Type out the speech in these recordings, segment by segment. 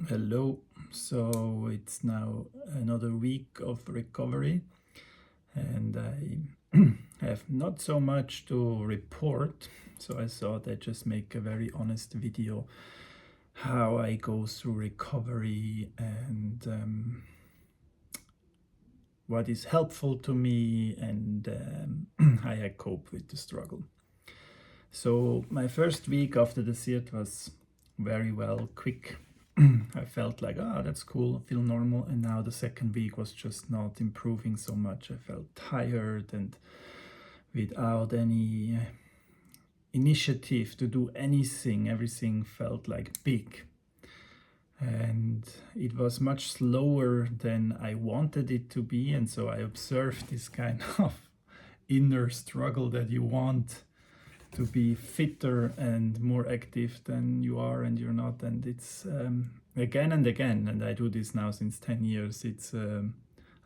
Hello. So it's now another week of recovery, and I have not so much to report. So I thought I'd just make a very honest video how I go through recovery and what is helpful to me and how I cope with the struggle. So my first week after the CERT was very well, quick. I felt like, that's cool, I feel normal. And now the second week was just not improving so much. I felt tired and without any initiative to do anything. Everything felt like big. And it was much slower than I wanted it to be. And so I observed this kind of inner struggle that you want to be fitter and more active than you are and you're not. And it's again and again, and I do this now since 10 years, it's a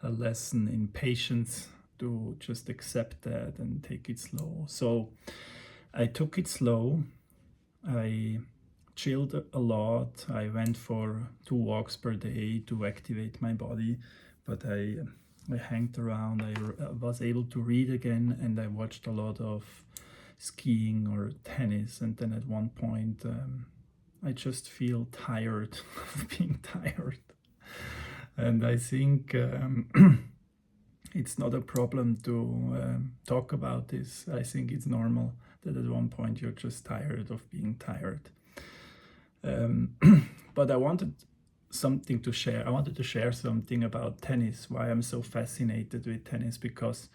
lesson in patience to just accept that and take it slow. So I took it slow. I chilled a lot. I went for 2 walks per day to activate my body, but I hanged around. I was able to read again, and I watched a lot of skiing or tennis. And then at one point, I just feel tired of being tired. And I think it's not a problem to talk about this. I think it's normal that at one point you're just tired of being tired. But I wanted something to share. I wanted to share something about tennis, why I'm so fascinated with tennis, because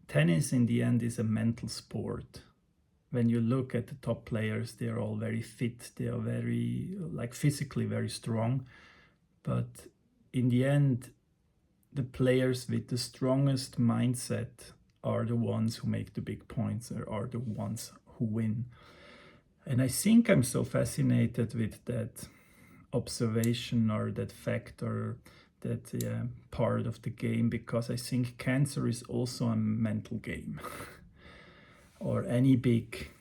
tennis in the end is a mental sport. When you look at the top players, they're all very fit, they are very, physically very strong. But in the end, the players with the strongest mindset are the ones who make the big points, or are the ones who win. And I think I'm so fascinated with that observation or that fact or that part of the game, because I think cancer is also a mental game. Or any big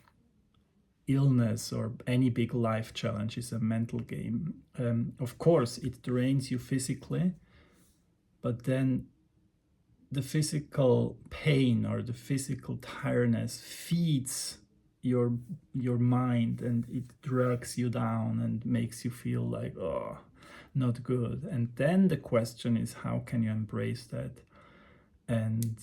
illness or any big life challenge is a mental game. Of course, it drains you physically, but then the physical pain or the physical tiredness feeds your mind, and it drags you down and makes you feel like, not good. And then the question is, how can you embrace that? And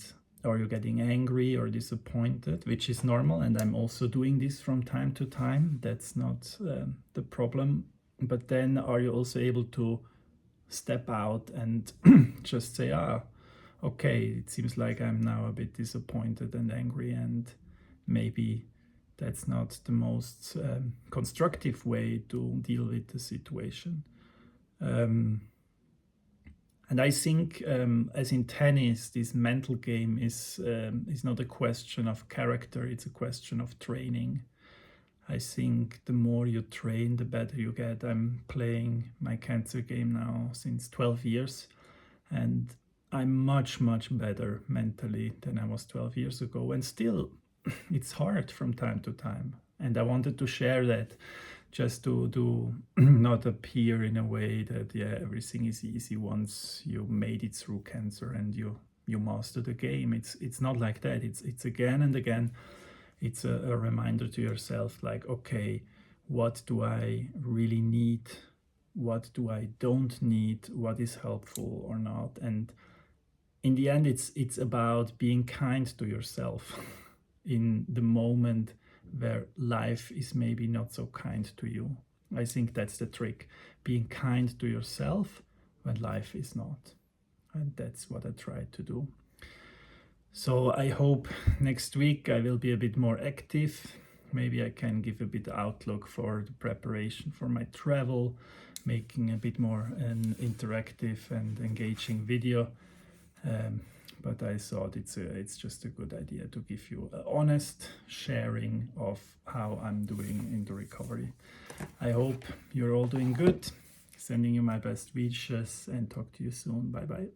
are you getting angry or disappointed, which is normal, and I'm also doing this from time to time. That's not the problem. But then are you also able to step out and just say, okay, it seems like I'm now a bit disappointed and angry, and maybe that's not the most constructive way to deal with the situation. And I think, as in tennis, this mental game is not a question of character, it's a question of training. I think the more you train, the better you get. I'm playing my cancer game now since 12 years, and I'm much, much better mentally than I was 12 years ago. And still, it's hard from time to time. And I wanted to share that, just to not appear in a way that everything is easy once you made it through cancer and you master the game. It's not like that. It's again and again. It's a reminder to yourself, like, okay, what do I really need? What do I don't need? What is helpful or not? And in the end, it's about being kind to yourself in the moment where life is maybe not so kind to you. I think that's the trick, being kind to yourself when life is not. And that's what I try to do. So I hope next week I will be a bit more active. Maybe I can give a bit outlook for the preparation for my travel, making a bit more an interactive and engaging video. But I thought it's just a good idea to give you an honest sharing of how I'm doing in the recovery. I hope you're all doing good. Sending you my best wishes, and talk to you soon. Bye bye.